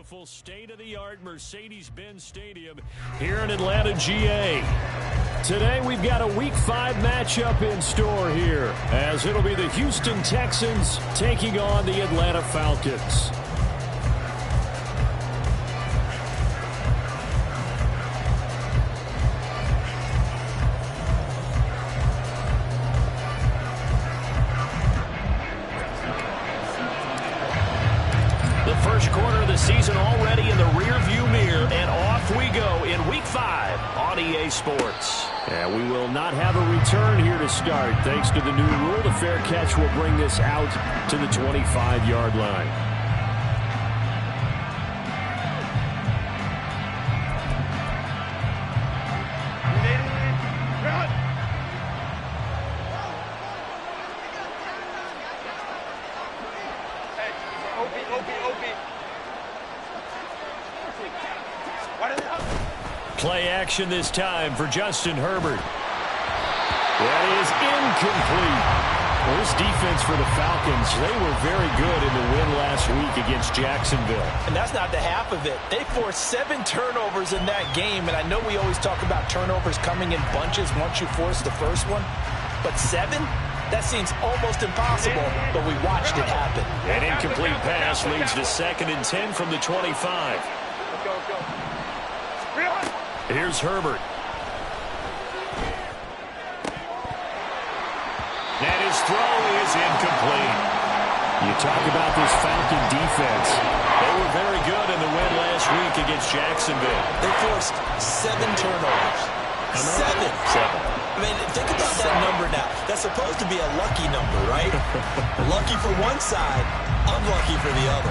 beautiful state-of-the-art Mercedes-Benz Stadium here in Atlanta, GA. Today we've got a Week 5 matchup in store here, as it'll be the Houston Texans taking on the Atlanta Falcons. First quarter of the season already in the rearview mirror, and off we go in Week 5 on EA Sports. And we will not have a return here to start. Thanks to the new rule, the fair catch will bring this out to the 25-yard line. Play action this time for Justin Herbert. That is incomplete. Well, this defense for the Falcons, they were very good in the win last week against Jacksonville. And that's not the half of it. They forced 7 turnovers in that game, and I know we always talk about turnovers coming in bunches once you force the first one, but 7? That seems almost impossible, but we watched it happen. An incomplete pass leads to 2nd and 10 from the 25. Go. Here's Herbert. And his throw is incomplete. You talk about this Falcon defense. They were very good in the win last week against Jacksonville. They forced 7 turnovers. 7. I mean, think about that number now. That's supposed to be a lucky number, right? Lucky for one side, unlucky for the other.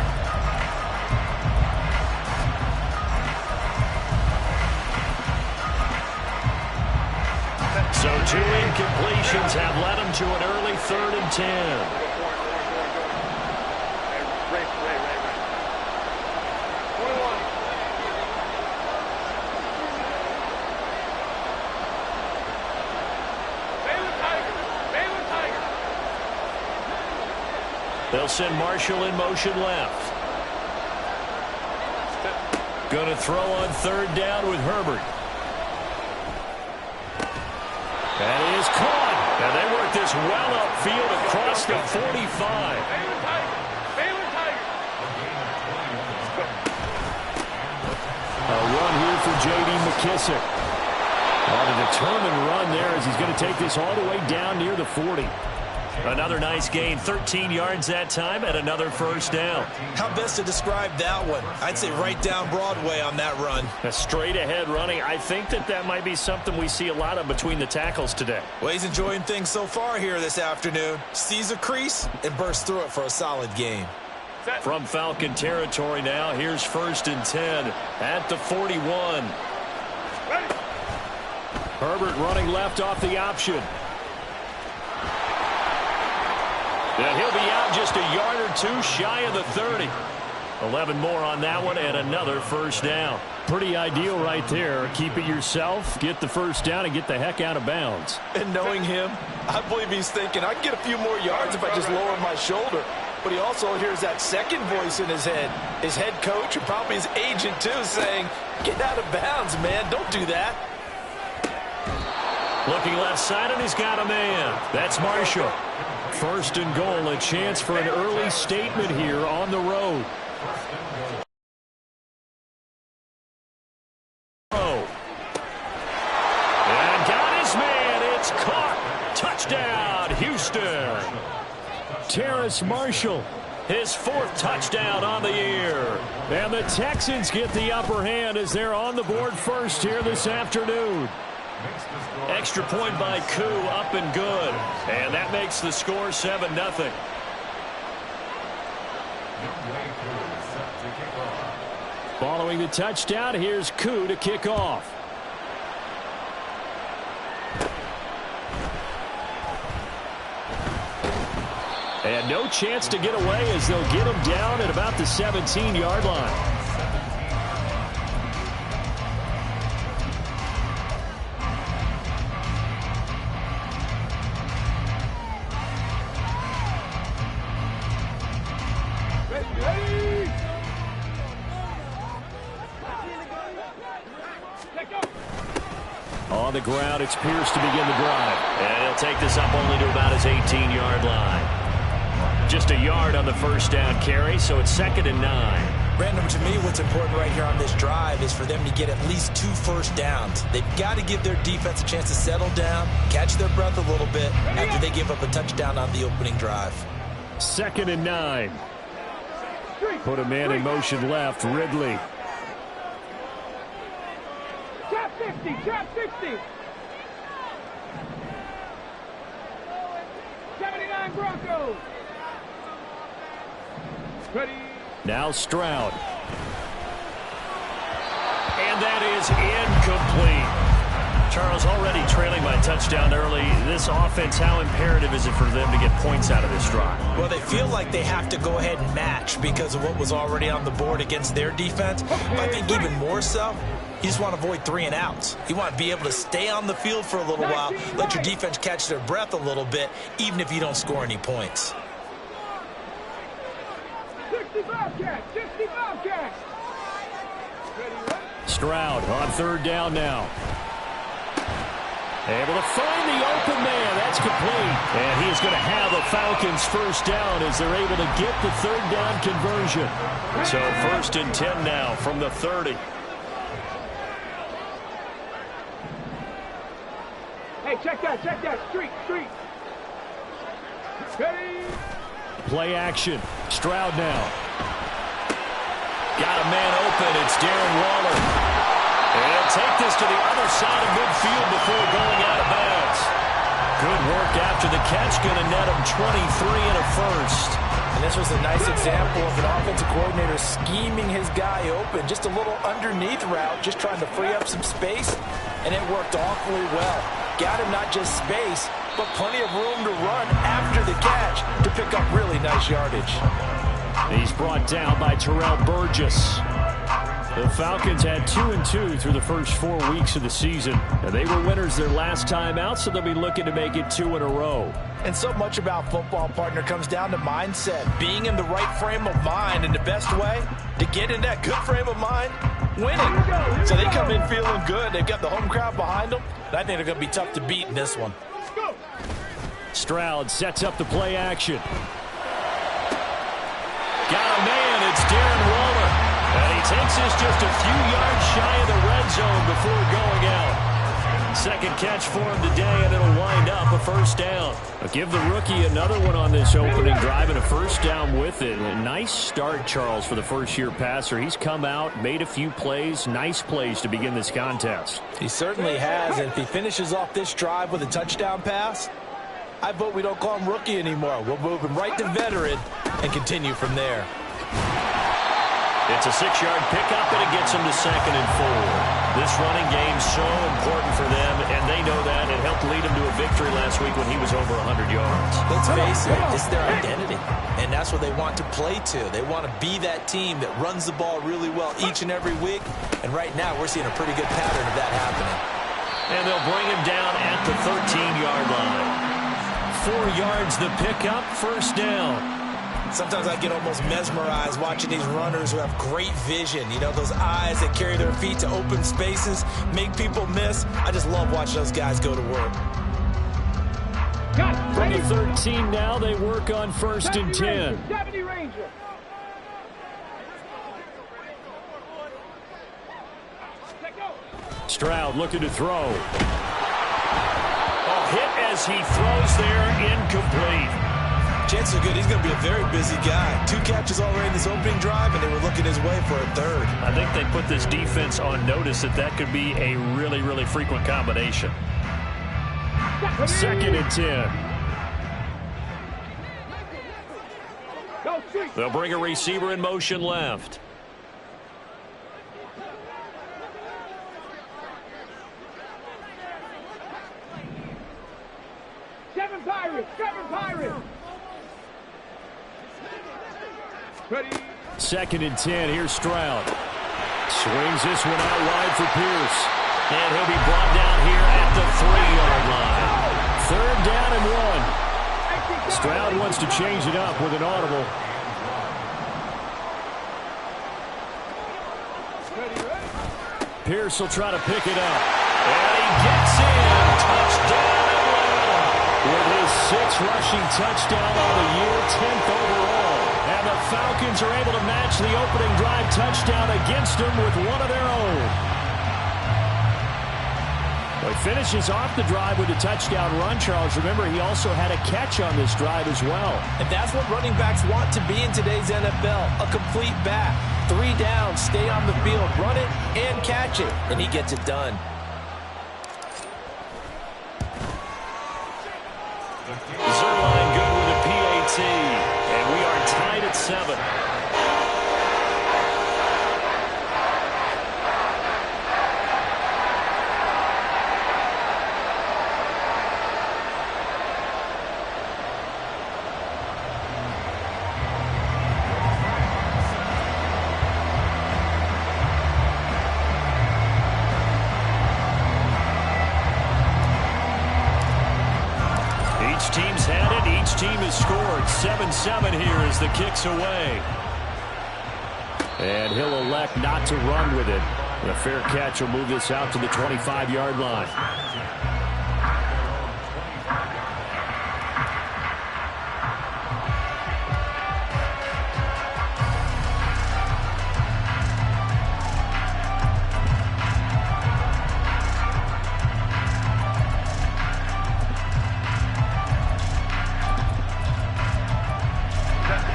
So 2 incompletions have led them to an early 3rd and 10. They'll send Marshall in motion left. Going to throw on 3rd down with Herbert. That is caught. And they work this well upfield across the 45. A run here for J.D. McKissick. On a determined run there as he's going to take this all the way down near the 40. Another nice gain, 13 yards that time, and another first down. How best to describe that one? I'd say right down Broadway on that run. A straight-ahead running. I think that might be something we see a lot of between the tackles today. Well, he's enjoying things so far here this afternoon. Sees a crease and bursts through it for a solid game. From Falcon territory now, here's 1st and 10 at the 41. Herbert running left off the option. And he'll be out just a yard or 2 shy of the 30. 11 more on that one and another first down. Pretty ideal right there. Keep it yourself, get the first down, and get the heck out of bounds. And knowing him, I believe he's thinking, I can get a few more yards if I just lower my shoulder. But he also hears that second voice in his head. His head coach and probably his agent, too, saying, get out of bounds, man. Don't do that. Looking left side, and he's got a man. That's Marshall. 1st and goal, a chance for an early statement here on the road. And got his man. It's caught. Touchdown, Houston. Terrace Marshall, his 4th touchdown on the year. And the Texans get the upper hand as they're on the board first here this afternoon. Extra point by Koo, up and good. And that makes the score 7-0. Following the touchdown, here's Koo to kick off. And no chance to get away as they'll get him down at about the 17-yard line. On the ground, it's Pierce to begin the drive. And he'll take this up only to about his 18-yard line. Just a yard on the first down carry, so it's 2nd and 9. Brandon, to me, what's important right here on this drive is for them to get at least 2 first downs. They've got to give their defense a chance to settle down, catch their breath a little bit after they give up a touchdown on the opening drive. 2nd and 9. Put a man in motion left, Ridley. Trap 60, trap 60. 79 Broncos. Ready. Now Stroud. And that is incomplete. Charles, already trailing by a touchdown early. This offense, how imperative is it for them to get points out of this drive? Well, they feel like they have to go ahead and match because of what was already on the board against their defense. But I think even more so, you just want to avoid 3 and outs. You want to be able to stay on the field for a little while, let your defense catch their breath a little bit, even if you don't score any points. 65 catch, 65 catch. Stroud on 3rd down now. Able to find the open man. That's complete. And he is going to have the Falcons first down as they're able to get the 3rd down conversion. So 1st and 10 now from the 30. Hey, check that. Street. Ready. Play action. Stroud now. Got a man open. It's Darren Waller. And he'll take this to the other side of midfield before going out of bounds. Good work after the catch. Going to net him 23 and a first. And this was a nice example of an offensive coordinator scheming his guy open. Just a little underneath route, just trying to free up some space. And it worked awfully well. Got him not just space, but plenty of room to run after the catch to pick up really nice yardage. He's brought down by Terrell Burgess. The Falcons had 2-2 through the first 4 weeks of the season. And they were winners their last time out, so they'll be looking to make it 2 in a row. And so much about football, partner, comes down to mindset. Being in the right frame of mind, and the best way to get in that good frame of mind, winning. So they come in feeling good. They've got the home crowd behind them. And I think they're going to be tough to beat in this one. Stroud sets up the play action. Got a man. It's Darren Waller. And he takes this just a few yards shy of the red zone before going out. 2nd catch for him today, and it'll wind up a first down. But give the rookie another one on this opening drive and a first down with it. A nice start, Charles, for the first-year passer. He's come out, made a few plays, nice plays to begin this contest. He certainly has, and if he finishes off this drive with a touchdown pass, I vote we don't call him rookie anymore. We'll move him right to veteran and continue from there. It's a 6-yard pickup, and it gets them to 2nd and 4. This running game's so important for them, and they know that. It helped lead them to a victory last week when he was over 100 yards. Let's face it, it's their identity, and that's what they want to play to. They want to be that team that runs the ball really well each and every week, and right now we're seeing a pretty good pattern of that happening. And they'll bring him down at the 13-yard line. 4 yards the pickup, first down. Sometimes I get almost mesmerized watching these runners who have great vision. You know, those eyes that carry their feet to open spaces, make people miss. I just love watching those guys go to work. From the 13 now, they work on 1st and 10. Deputy Ranger. Stroud looking to throw. A hit as he throws there, incomplete. Chances are good he's going to be a very busy guy. 2 catches already in this opening drive, and they were looking his way for a 3rd. I think they put this defense on notice that could be a really, really frequent combination. 2nd and 10. They'll bring a receiver in motion left. Seven Pirates. Ready. 2nd and 10. Here's Stroud. Swings this one out wide for Pierce. And he'll be brought down here at the 3-yard line. 3rd down and 1. Stroud wants to change it up with an audible. Pierce will try to pick it up. And he gets in. Touchdown, Atlanta. With his 6th rushing touchdown on the year, 10th overall. And the Falcons are able to match the opening drive touchdown against them with one of their own. Well, he finishes off the drive with a touchdown run, Charles. Remember, he also had a catch on this drive as well. And that's what running backs want to be in today's NFL, a complete back. 3 down, stay on the field, run it, and catch it. And he gets it done. Zerline good with a PAT. And we are tied at 7. Team's had it. Each team has scored. 7-7 here as the kick's away. And he'll elect not to run with it. And a fair catch will move this out to the 25-yard line.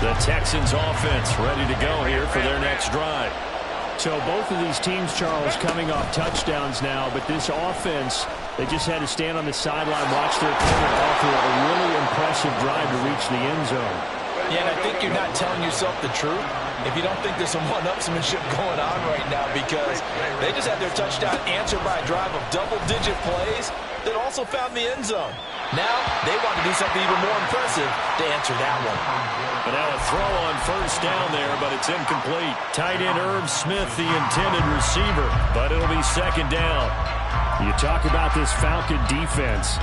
The Texans offense ready to go here for their next drive. So both of these teams, Charles, coming off touchdowns now, but this offense, they just had to stand on the sideline, watch their opponent offer a really impressive drive to reach the end zone. Yeah, and I think you're not telling yourself the truth if you don't think there's some one-upsmanship going on right now, because they just had their touchdown answered by a drive of double-digit plays that also found the end zone. Now they want to do something even more impressive to answer that one. But now a throw on first down there, but it's incomplete. Tight end Irv Smith, the intended receiver, but it'll be second down. You talk about this Falcon defense.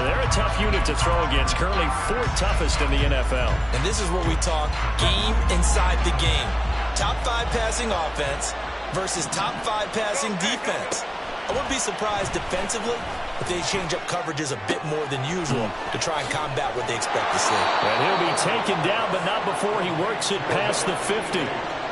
They're a tough unit to throw against, currently 4th toughest in the NFL. And this is where we talk game inside the game. Top 5 passing offense versus top 5 passing defense. I wouldn't be surprised defensively if they change up coverages a bit more than usual to try and combat what they expect to see. And he'll be taken down, but not before he works it past the 50.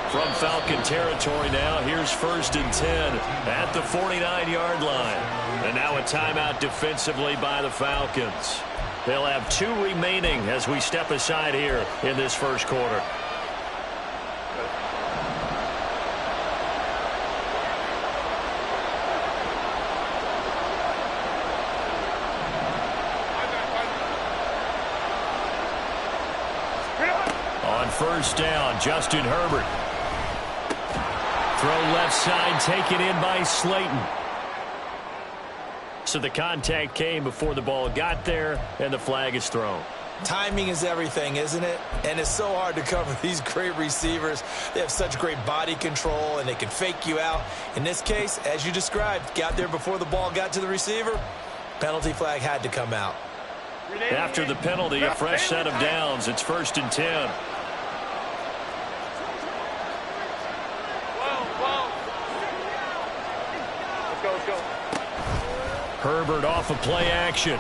From Falcon territory now, here's 1st and 10 at the 49-yard line. And now a timeout defensively by the Falcons. They'll have 2 remaining as we step aside here in this first quarter. On first down, Justin Herbert. Throw left side, taken in by Slayton. So the contact came before the ball got there, and the flag is thrown. Timing is everything, isn't it? And it's so hard to cover these great receivers. They have such great body control, and they can fake you out. In this case, as you described, got there before the ball got to the receiver. Penalty flag had to come out. After the penalty, a fresh set of downs. It's 1st and 10. Herbert off of play action.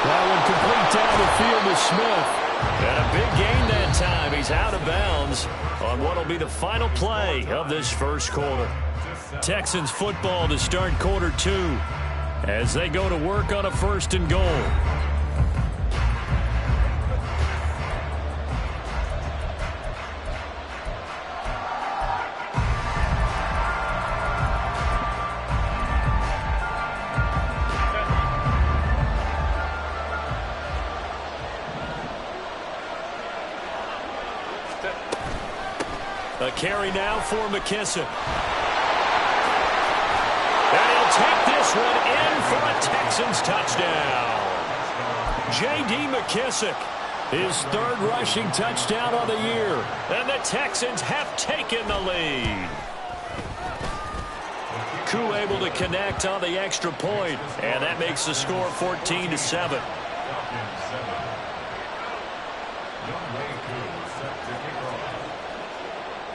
That one complete down the field to Smith. And a big gain that time. He's out of bounds on what will be the final play of this first quarter. Texans football to start quarter 2 as they go to work on a 1st and goal. A carry now for McKissick. And he'll take this one in for a Texans touchdown. J.D. McKissick, his 3rd rushing touchdown of the year. And the Texans have taken the lead. Koo able to connect on the extra point, and that makes the score 14-7.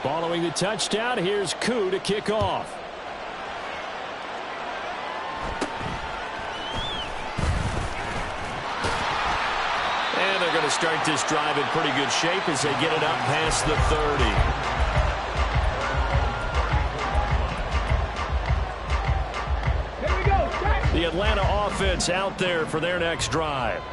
Following the touchdown, here's Koo to kick off. And they're going to start this drive in pretty good shape as they get it up past the 30. Here we go. The Atlanta offense out there for their next drive.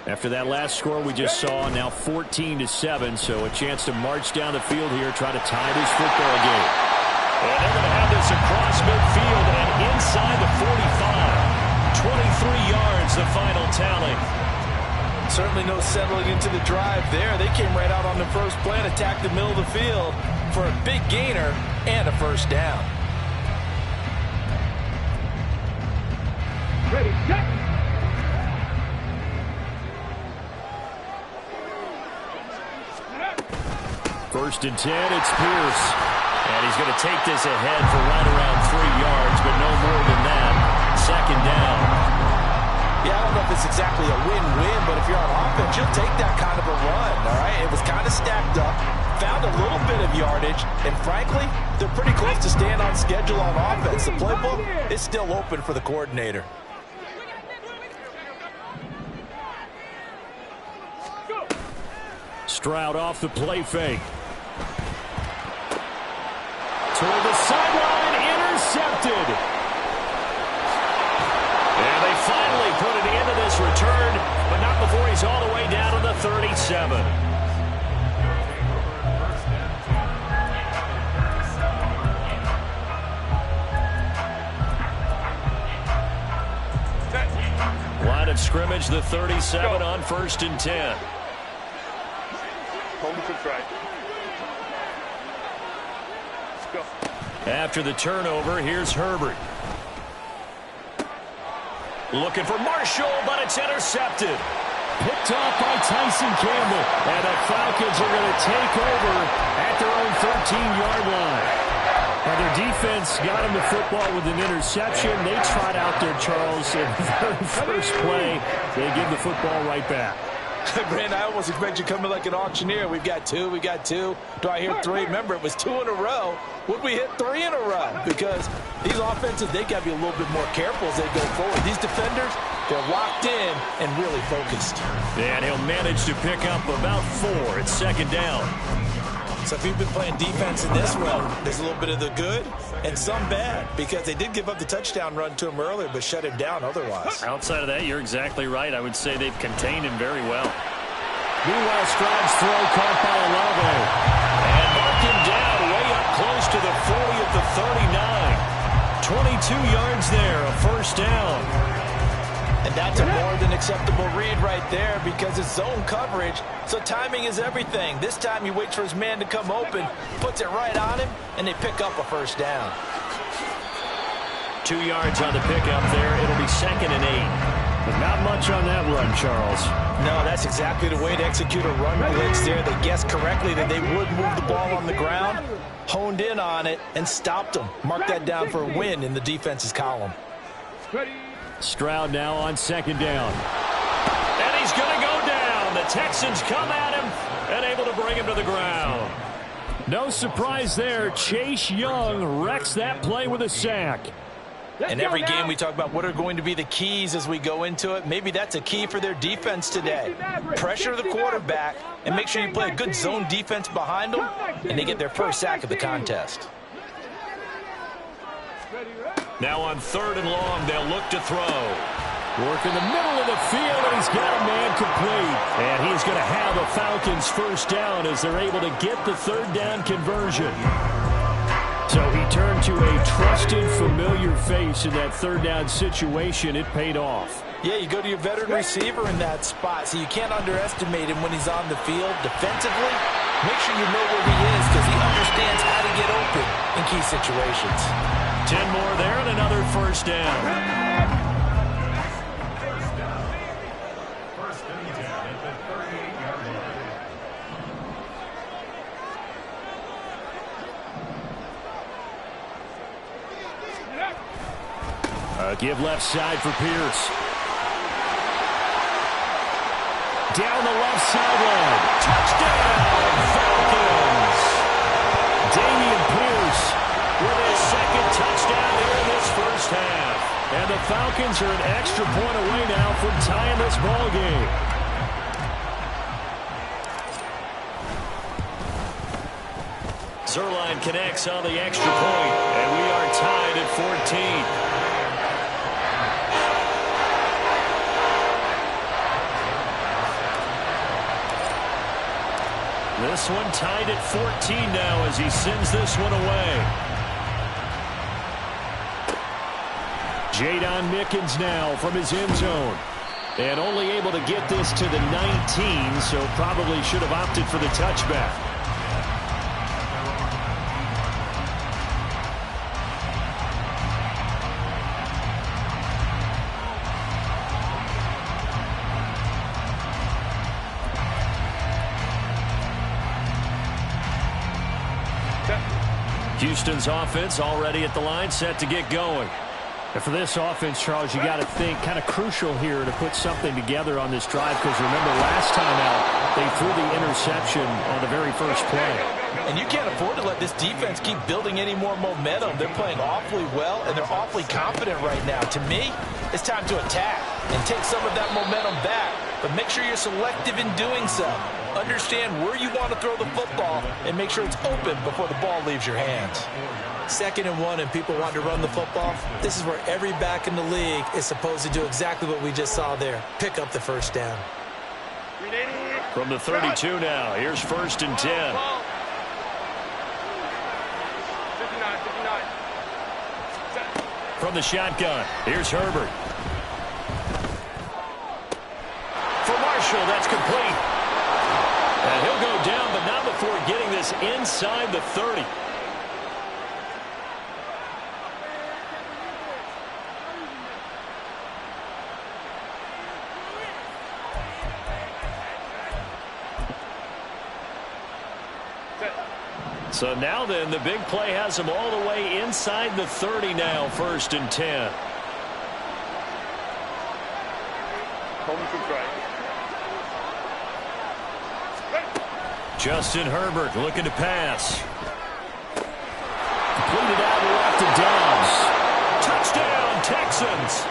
After that last score we just saw, now 14-7, so a chance to march down the field here, try to tie this football game. And they're going to have this across midfield and inside the 45. 23 yards, the final tally. Certainly no settling into the drive there. They came right out on the first play and attacked the middle of the field for a big gainer and a first down. Ready, set. First and 10, it's Pierce. And he's going to take this ahead for right around 3 yards, but no more than that. Second down. Yeah, I don't know if it's exactly a win-win, but if you're on offense, you'll take that kind of a run, all right? It was kind of stacked up, found a little bit of yardage, and frankly, they're pretty close to staying on schedule on offense. The playbook is still open for the coordinator. Stroud off the play fake. Toward the sideline, intercepted. And they finally put it into this return, but not before he's all the way down to the 37. Line of scrimmage, the 37 on 1st and 10. Home to try. Let's go. After the turnover, here's Herbert. Looking for Marshall, but it's intercepted. Picked off by Tyson Campbell. And the Falcons are going to take over at their own 13-yard line. And their defense got him the football with an interception. They trot out there, Charles, in the very first play. They give the football right back. Brand, I almost expect you coming like an auctioneer. We've got two. Do I hear three? Remember, it was 2 in a row. Would we hit 3 in a row? Because these offenses, they got to be a little bit more careful as they go forward. These defenders, they're locked in and really focused. And he'll manage to pick up about 4. It's second down. So if you've been playing defense in this one, there's a little bit of the good and some bad, because they did give up the touchdown run to him earlier, but shut him down otherwise. Outside of that, you're exactly right. I would say they've contained him very well. Meanwhile, Stroud's throw caught by Olave. And mark him down way up close to the 40 at the 39. 22 yards there, a first down. And that's a more than acceptable read right there, because it's zone coverage, so timing is everything. This time he waits for his man to come open, puts it right on him, and they pick up a first down. 2 yards on the pickup there. It'll be 2nd and 8. But not much on that run, Charles. No, that's exactly the way to execute a run blitz there. They guessed correctly that they would move the ball on the ground, honed in on it, and stopped them. Mark that down for a win in the defense's column. Ready. Stroud now on 2nd down. And he's going to go down. The Texans come at him and able to bring him to the ground. No surprise there. Chase Young wrecks that play with a sack. In every game we talk about what are going to be the keys as we go into it. Maybe that's a key for their defense today. Pressure the quarterback and make sure you play a good zone defense behind them, and they get their first sack of the contest. Now on 3rd and long, they'll look to throw. Work in the middle of the field, and he's got a man complete. And he's going to have a Falcons first down as they're able to get the 3rd down conversion. So he turned to a trusted, familiar face in that 3rd down situation. It paid off. Yeah, you go to your veteran receiver in that spot, so you can't underestimate him when he's on the field. Defensively, make sure you know where he is, because he understands how to get open in key situations. 10 more there and another first down. Give left side for Pierce. Down the left sideline. Touchdown, Falcons. And the Falcons are an extra point away now from tying this ball game. Zerline connects on the extra point, and we are tied at 14. This one tied at 14 now as he sends this one away. Jadon Mickens now from his end zone. And only able to get this to the 19, so probably should have opted for the touchback. Houston's offense already at the line, set to get going. And for this offense, Charles, you got to think kind of crucial here to put something together on this drive, because remember last time out, they threw the interception on the very first play. And you can't afford to let this defense keep building any more momentum. They're playing awfully well, and they're awfully confident right now. To me, it's time to attack and take some of that momentum back. But make sure you're selective in doing so. Understand where you want to throw the football and make sure it's open before the ball leaves your hands. 2nd and 1 and people want to run the football. This is where every back in the league is supposed to do exactly what we just saw there. Pick up the first down. From the 32 now, here's 1st and 10. 59. From the shotgun, here's Herbert. For Marshall, that's complete. And he'll go down, but not before getting this inside the 30. So now then, the big play has him all the way inside the 30 now, 1st and 10. Justin Herbert looking to pass. Completed out left to Dobbs. Touchdown, Texans.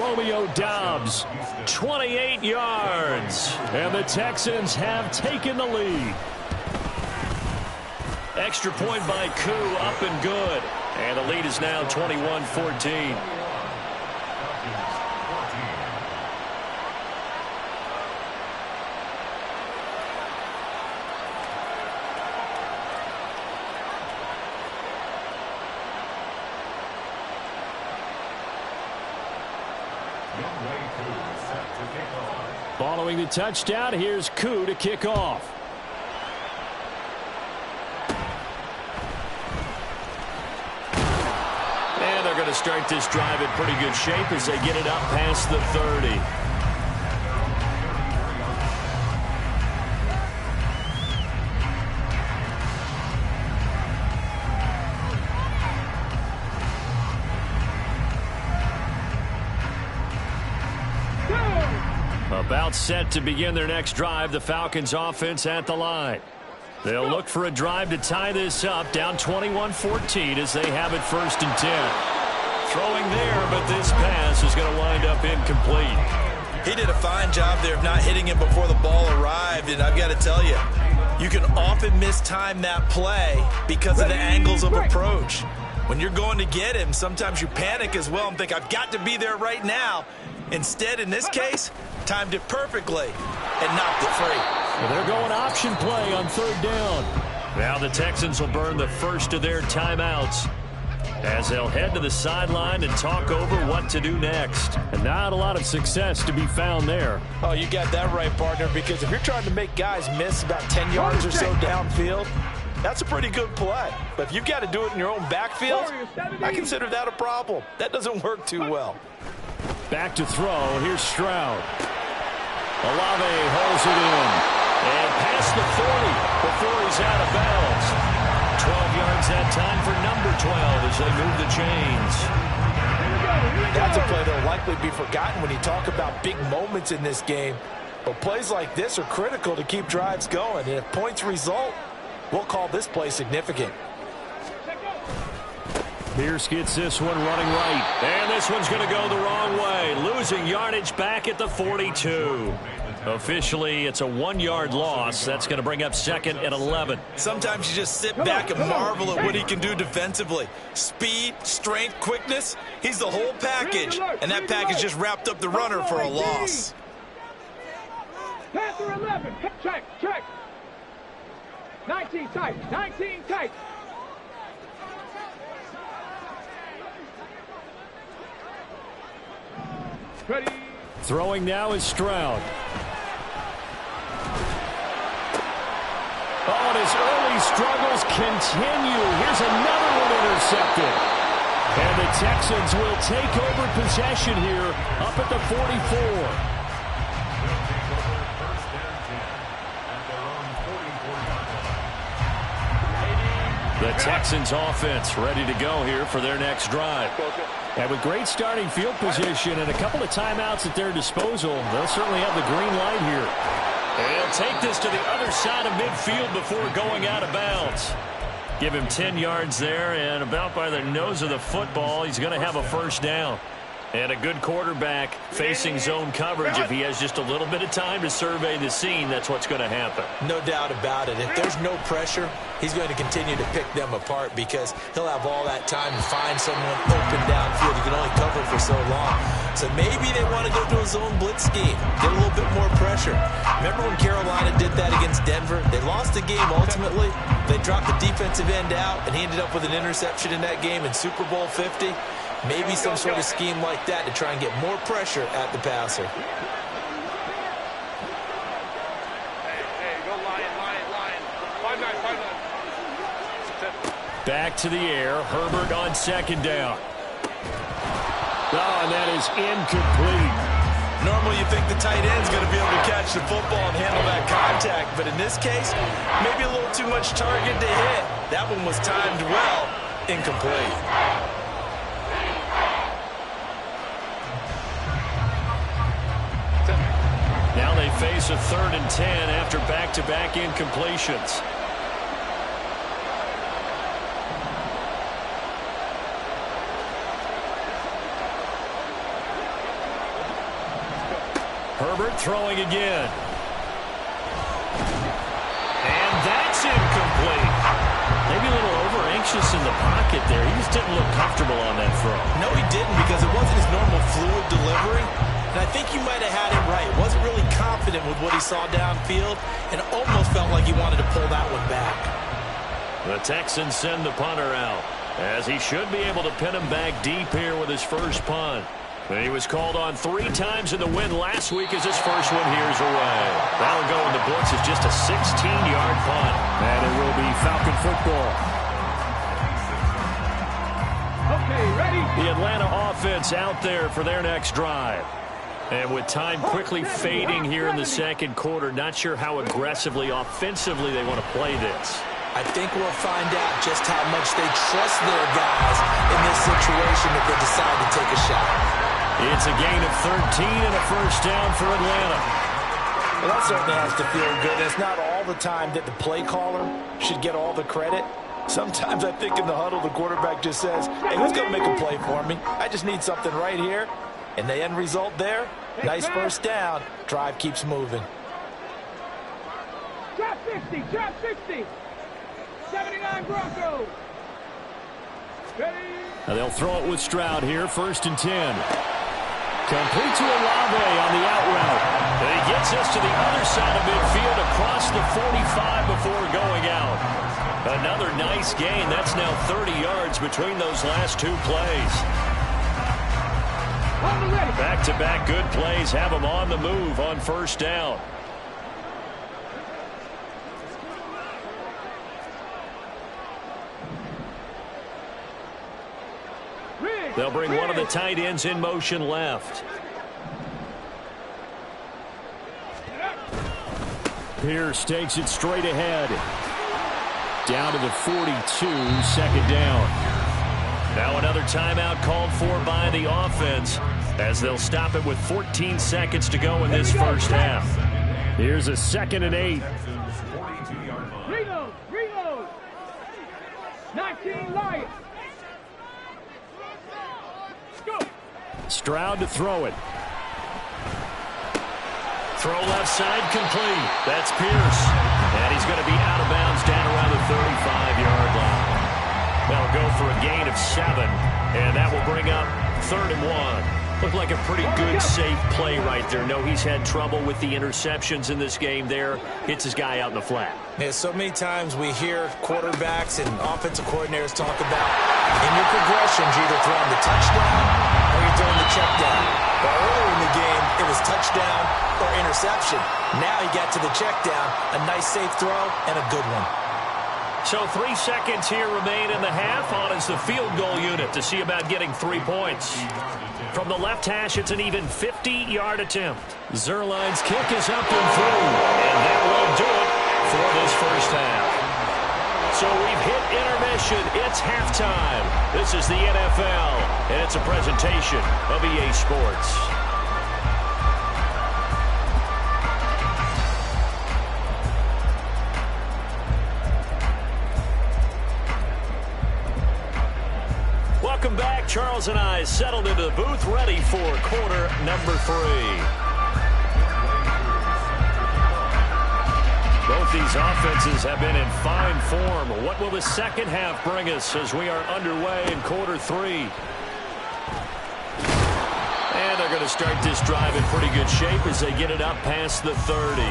Romeo Dobbs, 28 yards. And the Texans have taken the lead. Extra point by Koo, up and good. And the lead is now 21-14. Following the touchdown, here's Koo to kick off. And they're going to start this drive in pretty good shape as they get it up past the 30. About set to begin their next drive, the Falcons offense at the line. They'll look for a drive to tie this up, down 21-14 as they have it 1st and 10. Throwing there, but this pass is going to wind up incomplete. He did a fine job there of not hitting him before the ball arrived, and I've got to tell you, you can often mistime that play because of the angles of approach. When you're going to get him, sometimes you panic as well and think, I've got to be there right now. Instead, in this case, timed it perfectly and knocked it free. Well, they're going option play on 3rd down. Now the Texans will burn the first of their timeouts as they'll head to the sideline and talk over what to do next. And not a lot of success to be found there. Oh, you got that right, partner, because if you're trying to make guys miss about 10 yards or so downfield, that's a pretty good play. But if you've got to do it in your own backfield, I consider that a problem. That doesn't work too well. Back to throw. Here's Stroud. Olave holds it in. And past the 40 before he's out of bounds. 12 yards that time for number 12 as they move the chains. That's a play that will likely be forgotten when you talk about big moments in this game. But plays like this are critical to keep drives going. And if points result, we'll call this play significant. Pierce gets this one running right. And this one's going to go the wrong way. Losing yardage back at the 42. Officially, it's a 1-yard loss. That's going to bring up 2nd and 11. Sometimes you just sit back and marvel at what he can do defensively. Speed, strength, quickness. He's the whole package. And that package just wrapped up the runner for a loss. Panther 11. Check, check. 19 tight, 19 tight. Ready. Throwing now is Stroud. Oh, and his early struggles continue. Here's another one intercepted. And the Texans will take over possession here up at the 44. The Texans offense ready to go here for their next drive. And with great starting field position and a couple of timeouts at their disposal, they'll certainly have the green light here. And he'll take this to the other side of midfield before going out of bounds. Give him 10 yards there, and about by the nose of the football, he's going to have a first down. And a good quarterback facing zone coverage. If he has just a little bit of time to survey the scene, that's what's going to happen. No doubt about it. If there's no pressure, he's going to continue to pick them apart because he'll have all that time to find someone open downfield. He can only cover for so long. So maybe they want to go to a zone blitz scheme, get a little bit more pressure. Remember when Carolina did that against Denver? They lost the game ultimately. They dropped the defensive end out, and he ended up with an interception in that game in Super Bowl 50. Maybe some sort of scheme like that to try and get more pressure at the passer. Hey, go Lion. 5-9. Back to the air. Herbert on second down. Oh, and that is incomplete. Normally you think the tight end's going to be able to catch the football and handle that contact, but in this case, maybe a little too much target to hit. That one was timed well. Incomplete. Now they face a 3rd and 10 after back-to-back incompletions. Herbert throwing again. And that's incomplete. Maybe a little over-anxious in the pocket there. He just didn't look comfortable on that throw. No, he didn't, because it wasn't his normal fluid delivery. And I think you might have had it right. Wasn't really confident with what he saw downfield and almost felt like he wanted to pull that one back. The Texans send the punter out, as he should be able to pin him back deep here with his first punt. He was called on 3 times in the win last week as his first one here's away. That'll go in the books as just a 16-yard punt. And it will be Falcon football. Okay, ready? The Atlanta offense out there for their next drive. And with time quickly fading here in the second quarter, not sure how aggressively, offensively they want to play this. I think we'll find out just how much they trust their guys in this situation if they decide to take a shot. It's a gain of 13 and a first down for Atlanta. Well, that certainly has to feel good. It's not all the time that the play caller should get all the credit. Sometimes I think in the huddle, the quarterback just says, hey, who's going to make a play for me? I just need something right here. And the end result there, nice first down. Drive keeps moving. Trap 60, trap 60. 79 Broncos. Ready? Now they'll throw it with Stroud here, 1st and 10. Complete to Olave on the out route. And he gets us to the other side of midfield across the 45 before going out. Another nice gain. That's now 30 yards between those last 2 plays. Back-to-back good plays have them on the move on first down. They'll bring one of the tight ends in motion left. Pierce takes it straight ahead. Down to the 42, 2nd down. Now another timeout called for by the offense as they'll stop it with 14 seconds to go in this first half. Here's a 2nd and 8. Reload. 19 Lions. Stroud to throw it. Throw left side complete. That's Pierce. And he's going to be out of bounds down around the 35-yard line. That'll go for a gain of 7. And that will bring up 3rd and 1. Looked like a pretty good, safe play right there. No, he's had trouble with the interceptions in this game there. Hits his guy out in the flat. Yeah, so many times we hear quarterbacks and offensive coordinators talk about in your progressions, you're either throwing the touchdown or you're throwing the check down. But earlier in the game, it was touchdown or interception. Now he got to the check down, a nice safe throw, and a good one. So 3 seconds here remain in the half. On is the field goal unit to see about getting 3 points. From the left hash, it's an even 50-yard attempt. Zerline's kick is up and through. And that will do it for this first half. So we've hit intermission. It's halftime. This is the NFL, and it's a presentation of EA Sports. Welcome back. Charles and I settled into the booth, ready for quarter number 3. Both these offenses have been in fine form. What will the second half bring us as we are underway in quarter 3? And they're going to start this drive in pretty good shape as they get it up past the 30.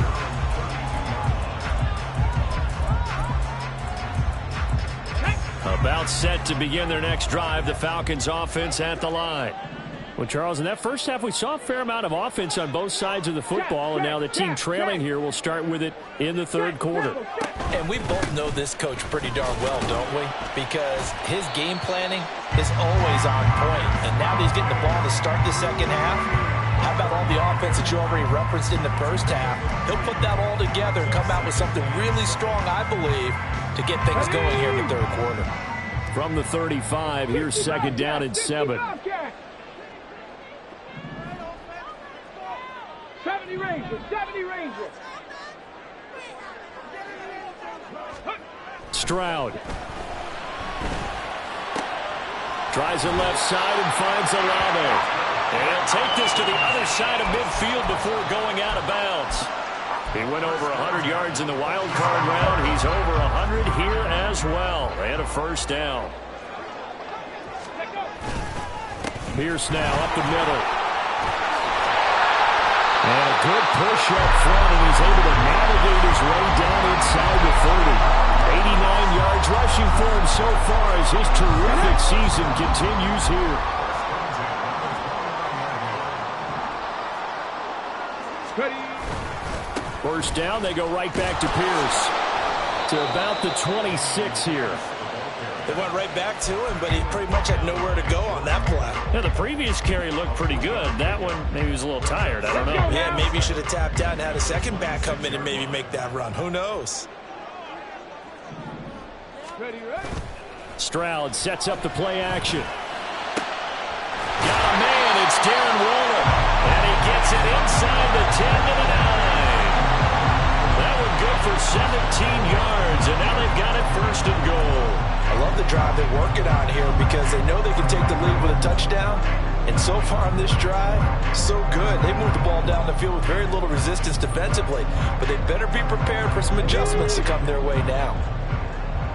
About set to begin their next drive. The Falcons offense at the line. Well, Charles, in that first half, we saw a fair amount of offense on both sides of the football, and now the team trailing here will start with it in the third quarter. And we both know this coach pretty darn well, don't we? Because his game planning is always on point. And now that he's getting the ball to start the second half, how about all the offense that you already referenced in the first half? He'll put that all together and come out with something really strong, I believe, to get things going here in the third quarter. From the 35, here's second down and 7. 70 Rangers, 70 Rangers. Stroud. Tries it left side and finds Olave. And he'll take this to the other side of midfield before going out of bounds. He went over 100 yards in the wild card round. He's over 100 here as well. And a first down. Pierce now up the middle. And a good push up front, and he's able to navigate his way down inside the 30. 89 yards rushing for him so far as his terrific season continues here. First down, they go right back to Pierce. To about the 26 here. They went right back to him, but he pretty much had nowhere to go on that play. Yeah, the previous carry looked pretty good. That one, maybe he was a little tired. I don't know. Yeah, maybe he should have tapped out and had a second back come in and maybe make that run. Who knows? Ready. Stroud sets up the play action. Got a man, it's Darren Waller. And he gets it inside the 10 to the 9. That one good for 17 yards, and now they've got it first and goal. I love the drive they're working on here because they know they can take the lead with a touchdown. And so far on this drive, so good. They moved the ball down the field with very little resistance defensively. But they better be prepared for some adjustments to come their way now.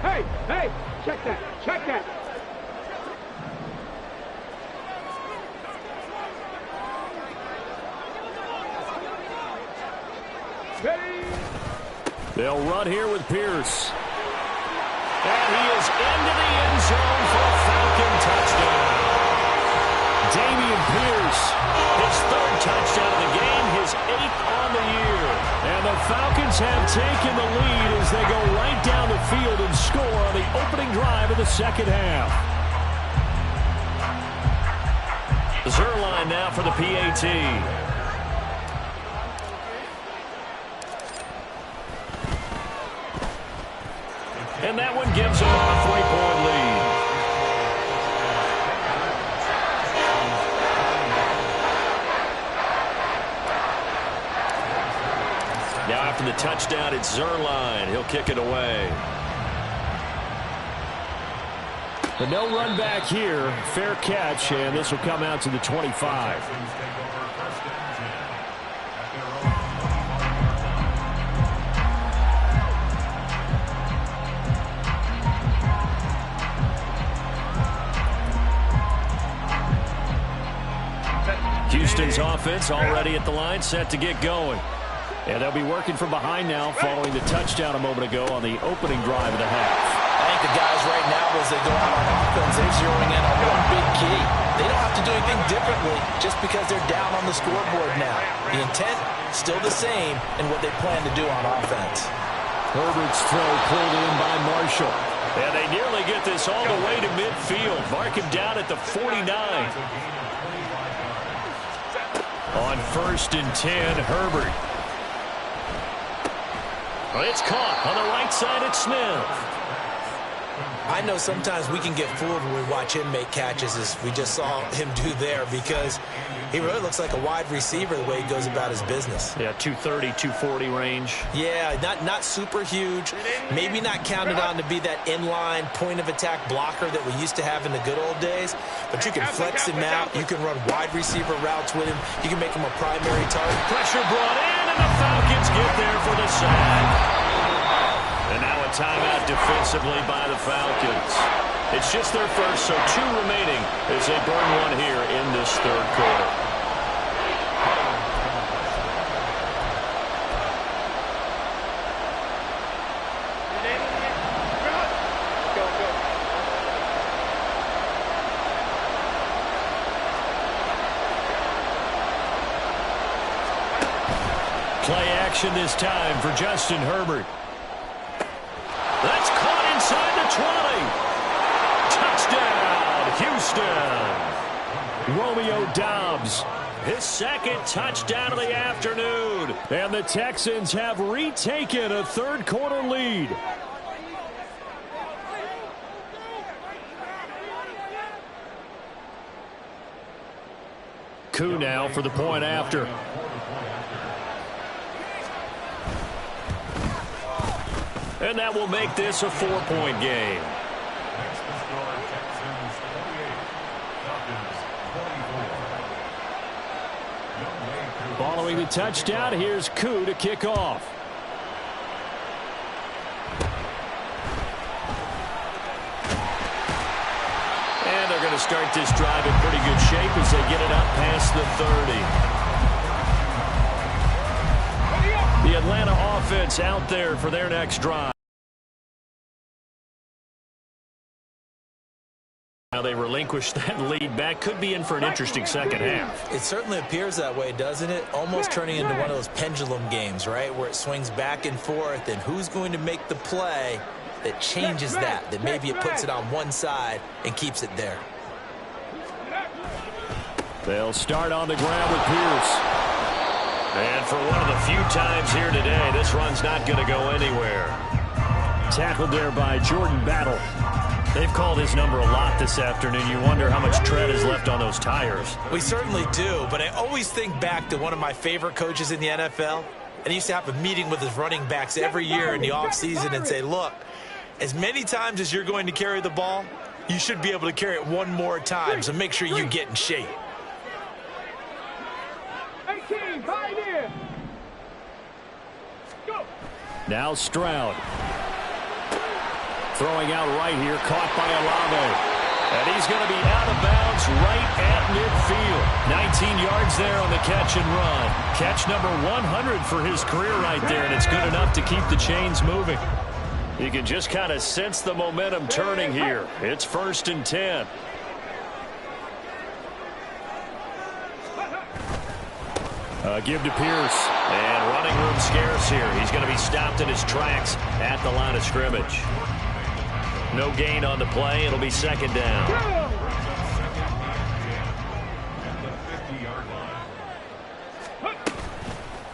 Hey, check that. Ready. They'll run here with Pierce. And he is into the end zone for a Falcon touchdown. Dameon Pierce, his 3rd touchdown of the game, his 8th on the year. And the Falcons have taken the lead as they go right down the field and score on the opening drive of the second half. Zerline now for the PAT. And that one gives them a 3-point lead. Now after the touchdown, it's Zerline. He'll kick it away. But no run back here. Fair catch, and this will come out to the 25. Houston's offense already at the line, set to get going. And they'll be working from behind now following the touchdown a moment ago on the opening drive of the half. I think the guys right now, as they go out on offense, they're zeroing in on one big key. They don't have to do anything differently just because they're down on the scoreboard now. The intent, still the same in what they plan to do on offense. Herbert's throw pulled in by Marshall. And they nearly get this all the way to midfield. Mark him down at the 49. On 1st and 10, Herbert. It's caught on the right side at Smith. I know sometimes we can get fooled when we watch him make catches, as we just saw him do there, because he really looks like a wide receiver the way he goes about his business. Yeah, 230, 240 range. Yeah, not super huge. Maybe not counted on to be that inline point-of-attack blocker that we used to have in the good old days. But you can flex him out. You can run wide receiver routes with him. You can make him a primary target. Pressure brought in, and the Falcons get there for the sack. And now a timeout defensively by the Falcons. It's just their first, so 2 remaining as they burn one here in this third quarter. Play action this time for Justin Herbert. That's caught inside the 20. Touchdown, Houston. Romeo Doubs, his second touchdown of the afternoon. And the Texans have retaken a third quarter lead. Koo now for the point after. And that will make this a 4-point game. Following the touchdown, here's Koo to kick off. And they're going to start this drive in pretty good shape as they get it up past the 30. The Atlanta offense out there for their next drive. Now they relinquish that lead back. Could be in for an interesting second half. It certainly appears that way, doesn't it? Almost turning into one of those pendulum games, right, where it swings back and forth, and who's going to make the play that changes that maybe it puts it on one side and keeps it there. They'll start on the ground with Pierce. And for one of the few times here today, this run's not going to go anywhere. Tackled there by Jordan Battle. They've called his number a lot this afternoon. You wonder how much tread is left on those tires. We certainly do, but I always think back to one of my favorite coaches in the NFL. And he used to have a meeting with his running backs every year in the offseason and say, look, as many times as you're going to carry the ball, you should be able to carry it one more time, so make sure you get in shape. 18, right in. Go. Now Stroud. Throwing out right here, caught by Olave. And he's going to be out of bounds right at midfield. 19 yards there on the catch and run. Catch number 100 for his career right there, and it's good enough to keep the chains moving. You can just kind of sense the momentum turning here. It's 1st and 10. Give to Pierce. And running room scarce here. He's going to be stopped in his tracks at the line of scrimmage. No gain on the play. It'll be second down.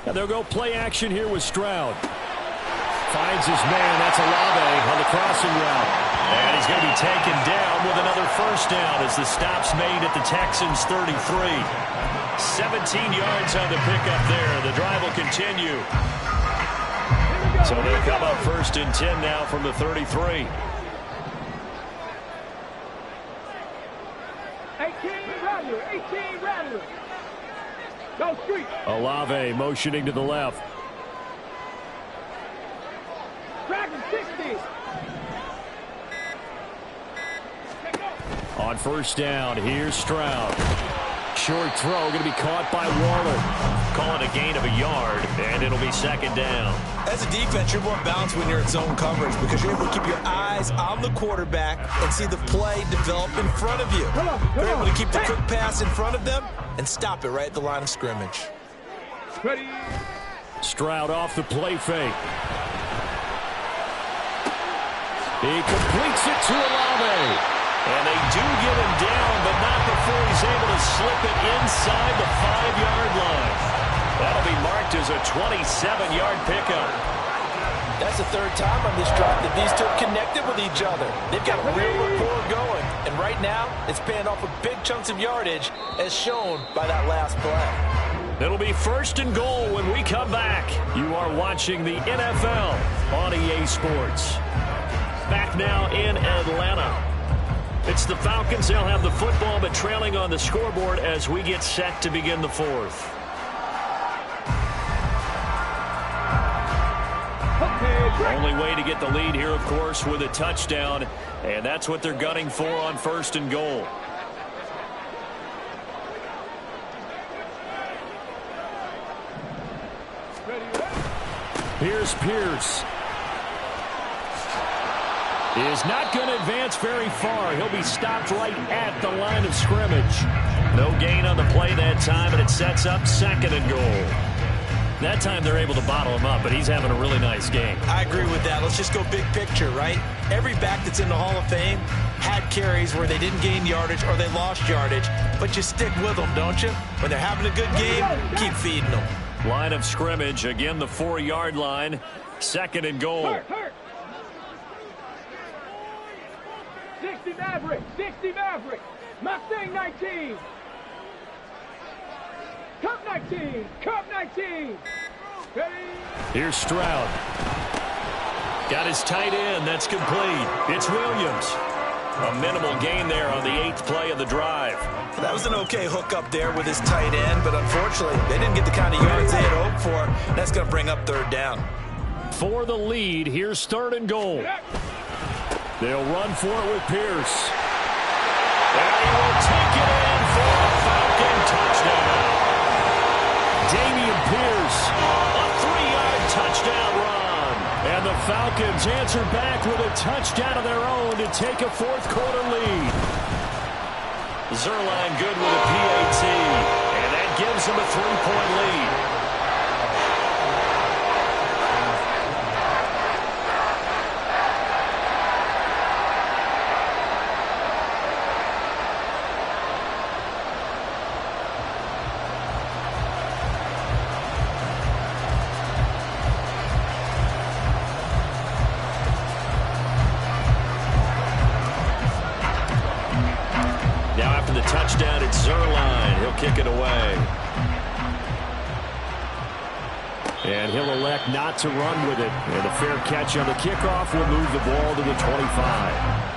Now they'll go play action here with Stroud. Finds his man. That's Olave on the crossing route. And he's going to be taken down with another first down as the stop's made at the Texans' 33. 17 yards on the pickup there. The drive will continue. So they'll come up 1st and 10 now from the 33. Rattler. 18 Rattler. Go street. Olave motioning to the left. Dragon 60. On first down, here's Stroud. Short throw going to be caught by Waller. Call it a gain of a yard, and it'll be second down. As a defense, you're more balanced when you're in zone coverage because you're able to keep your eyes on the quarterback and see the play develop in front of you. You're able to keep the quick pass in front of them and stop it right at the line of scrimmage. Ready. Stroud off the play fake. He completes it to Olave. And they do get him down, but not before he's able to slip it inside the 5-yard line. That'll be marked as a 27-yard pickup. That's the third time on this drive that these two have connected with each other. They've got a real rapport going. And right now, it's paying off with big chunks of yardage, as shown by that last play. It'll be first and goal when we come back. You are watching the NFL on EA Sports. Back now in Atlanta. It's the Falcons. They'll have the football, but trailing on the scoreboard as we get set to begin the fourth. Only way to get the lead here, of course, with a touchdown, and that's what they're gunning for on first and goal. Here's Pierce. Is not going to advance very far. He'll be stopped right at the line of scrimmage. No gain on the play that time, and it sets up second and goal. That time they're able to bottle him up, but he's having a really nice game. I agree with that. Let's just go big picture, right? Every back that's in the Hall of Fame had carries where they didn't gain yardage or they lost yardage, but you stick with them, don't you? When they're having a good game, keep feeding them. Line of scrimmage, again the 4-yard line. Second and goal. 60 Maverick. 60 Maverick. Mustang 19. Cup 19. Cup 19. Ready. Here's Stroud. Got his tight end. That's complete. It's Williams. A minimal gain there on the 8th play of the drive. That was an okay hook up there with his tight end, but unfortunately, they didn't get the kind of yards they had hoped for. That's going to bring up third down. For the lead, here's third and goal. They'll run for it with Pierce. And he will take it in for a Falcon touchdown. Dameon Pierce, a 3-yard touchdown run. And the Falcons answer back with a touchdown of their own to take a fourth-quarter lead. Zerline good with a PAT, and that gives them a 3-point lead. Touchdown, it's Zerline. He'll kick it away. And he'll elect not to run with it. And a fair catch on the kickoff will move the ball to the 25.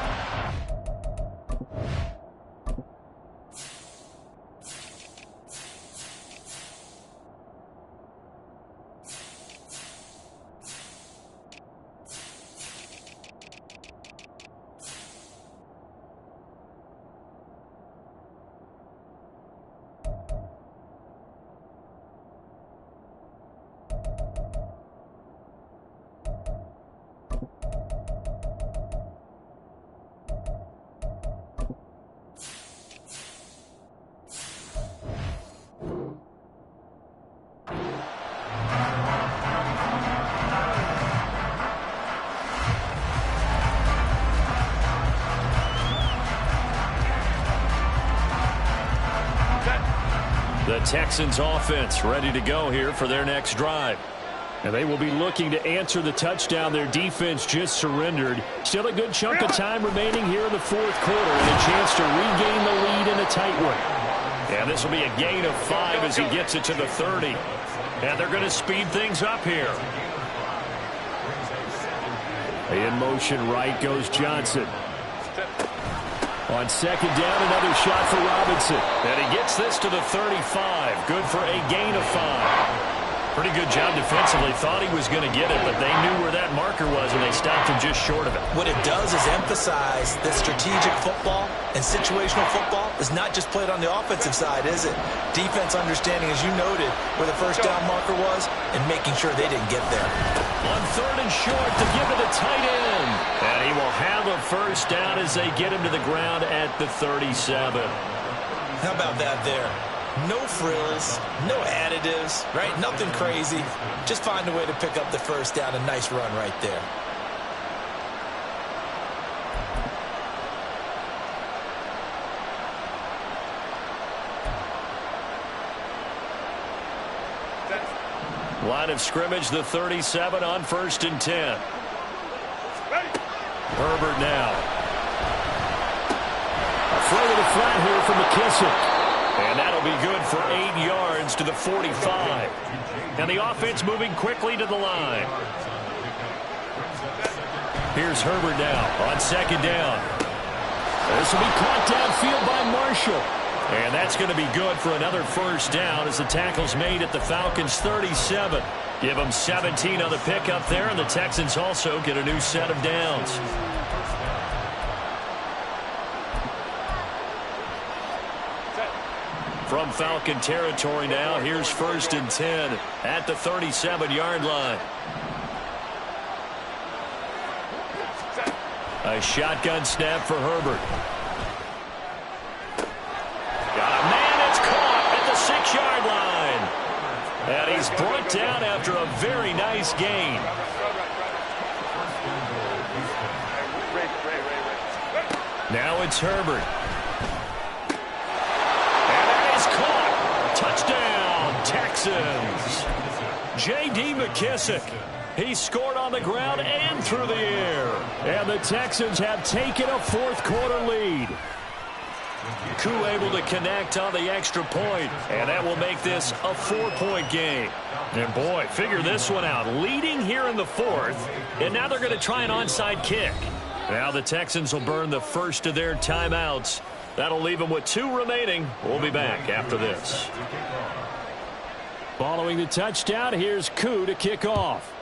The Texans offense ready to go here for their next drive. And they will be looking to answer the touchdown their defense just surrendered. Still a good chunk of time remaining here in the fourth quarter and a chance to regain the lead in a tight one. And this will be a gain of 5 as he gets it to the 30. And they're going to speed things up here. In motion right goes Johnson. On second down, another shot for Robinson. And he gets this to the 35. Good for a gain of 5. Pretty good job defensively. Thought he was going to get it, but they knew where that marker was, and they stopped him just short of it. What it does is emphasize that strategic football and situational football is not just played on the offensive side, is it? Defense understanding, as you noted, where the first down marker was and making sure they didn't get there. On third and short to give it to tight end. And he will have a first down as they get him to the ground at the 37. How about that there? No frills, no additives, right? Nothing crazy. Just find a way to pick up the first down. A nice run right there. Line of scrimmage, the 37 on 1st and 10. Herbert now. A throw to the flat here from McKissick. And that'll be good for 8 yards to the 45. And the offense moving quickly to the line. Here's Herbert now on second down. This will be caught downfield by Marshall. And that's going to be good for another first down as the tackle's made at the Falcons' 37. Give them 17 on the pickup there, and the Texans also get a new set of downs. From Falcon territory now, here's 1st and 10 at the 37-yard line. A shotgun snap for Herbert. Got a man, it's caught at the 6-yard line. And he's brought down after a very nice gain. Now it's Herbert. Touchdown, Texans. J.D. McKissick. He scored on the ground and through the air. And the Texans have taken a fourth-quarter lead. Koo able to connect on the extra point, and that will make this a 4-point game. And, boy, figure this one out. Leading here in the fourth, and now they're going to try an onside kick. Now the Texans will burn the first of their timeouts. That'll leave them with 2 remaining. We'll be back after this. Following the touchdown, here's Koo to kick off.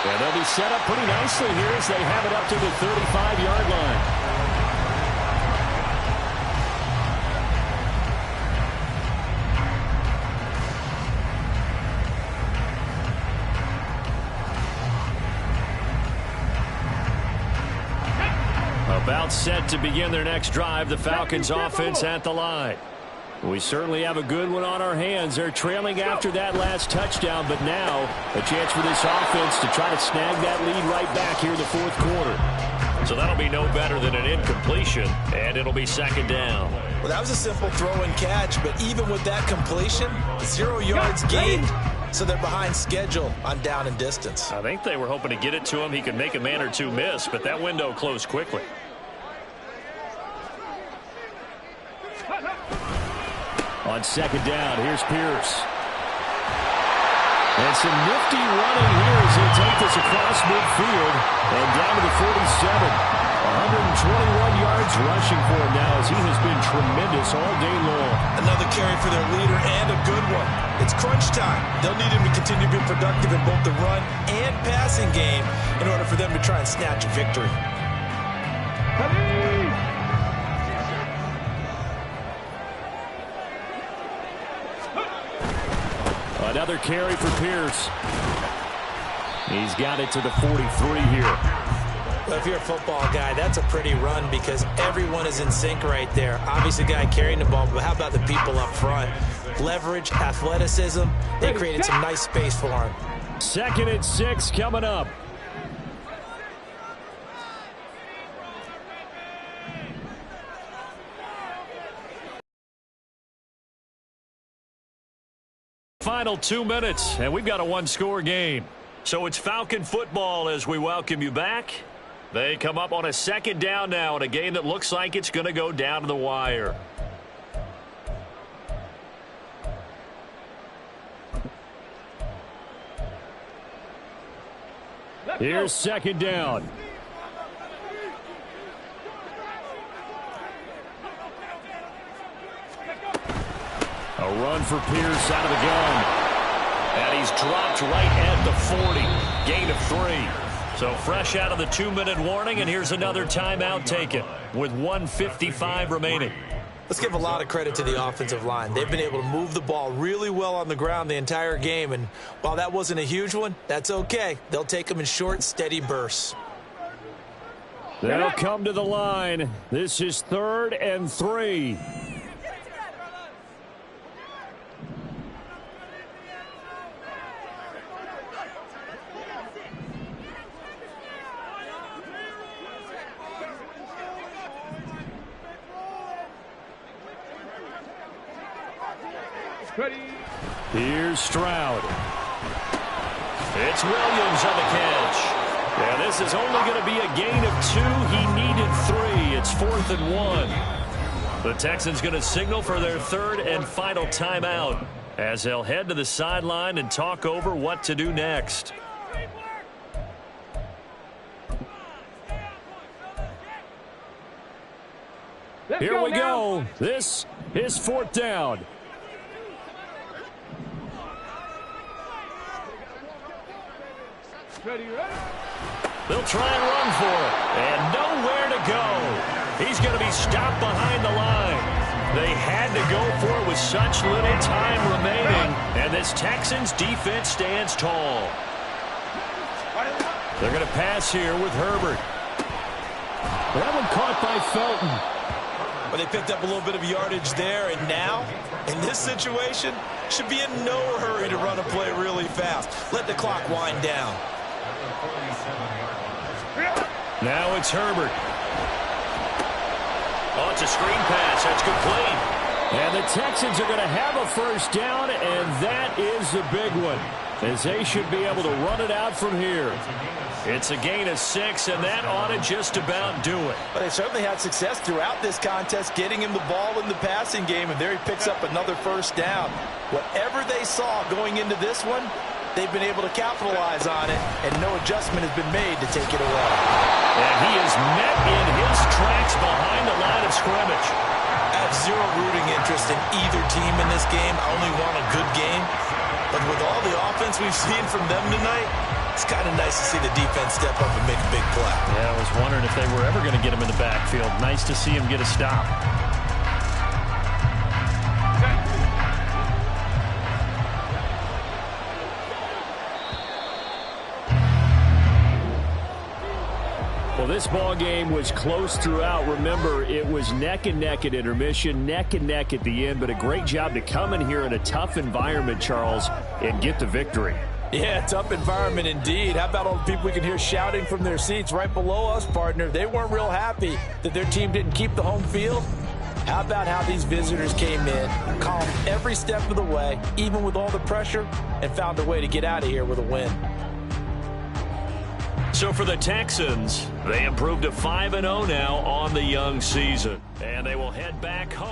And they'll be set up pretty nicely here as they have it up to the 35-yard line. About set to begin their next drive, the Falcons offense at the line. We certainly have a good one on our hands. They're trailing after that last touchdown, but now a chance for this offense to try to snag that lead right back here in the fourth quarter. So that'll be no better than an incompletion, and it'll be second down. Well, that was a simple throw and catch, but even with that completion, 0 yards gained, so they're behind schedule on down and distance. I think they were hoping to get it to him. He could make a man or two miss, but that window closed quickly. On second down, here's Pierce. And some nifty running here as they take this across midfield and down to the 47. 121 yards rushing for him now as he has been tremendous all day long. Another carry for their leader and a good one. It's crunch time. They'll need him to continue to be productive in both the run and passing game in order for them to try and snatch a victory. Another carry for Pierce. He's got it to the 43 here. Well, if you're a football guy, that's a pretty run because everyone is in sync right there. Obviously, guy carrying the ball, but how about the people up front? Leverage, athleticism, they created some nice space for him. 2nd and 6 coming up. Final 2 minutes, and we've got a one-score game. So it's Falcon football as we welcome you back. They come up on a second down now in a game that looks like it's going to go down to the wire. Here's second down. A run for Pierce out of the gun. And he's dropped right at the 40. Gain of 3. So fresh out of the 2-minute warning, and here's another timeout taken with 1:55 remaining. Let's give a lot of credit to the offensive line. They've been able to move the ball really well on the ground the entire game, and while that wasn't a huge one, that's okay. They'll take them in short, steady bursts. They'll come to the line. This is 3rd and 3. Here's Stroud. It's Williams on the catch. And this is only going to be a gain of 2. He needed 3. It's 4th and 1. The Texans going to signal for their 3rd and final timeout as they'll head to the sideline and talk over what to do next. Here we go. This is 4th down. They'll try and run for it. And nowhere to go. He's going to be stopped behind the line. They had to go for it with such little time remaining. And this Texans defense stands tall. They're going to pass here with Herbert. That one caught by Felton. Well, they picked up a little bit of yardage there, and now, in this situation, should be in no hurry to run a play really fast. Let the clock wind down. Now it's Herbert. Oh, it's a screen pass. That's complete. And the Texans are going to have a first down, and that is a big one, as they should be able to run it out from here. It's a gain of 6, and that ought to just about do it. But they certainly had success throughout this contest, getting him the ball in the passing game, and there he picks up another first down. Whatever they saw going into this one, they've been able to capitalize on it, and no adjustment has been made to take it away. And he is met in his tracks behind the line of scrimmage. I have zero rooting interest in either team in this game. I only want a good game. But with all the offense we've seen from them tonight, it's kind of nice to see the defense step up and make a big play. Yeah, I was wondering if they were ever going to get him in the backfield. Nice to see him get a stop. Well, this ball game was close throughout. Remember, it was neck and neck at intermission, neck and neck at the end, but a great job to come in here in a tough environment, Charles, and get the victory. Yeah, tough environment indeed. How about all the people we can hear shouting from their seats right below us, partner? They weren't real happy that their team didn't keep the home field. How about how these visitors came in, calm every step of the way, even with all the pressure, and found a way to get out of here with a win. So for the Texans, they improved to 5-0 now on the young season, and they will head back home.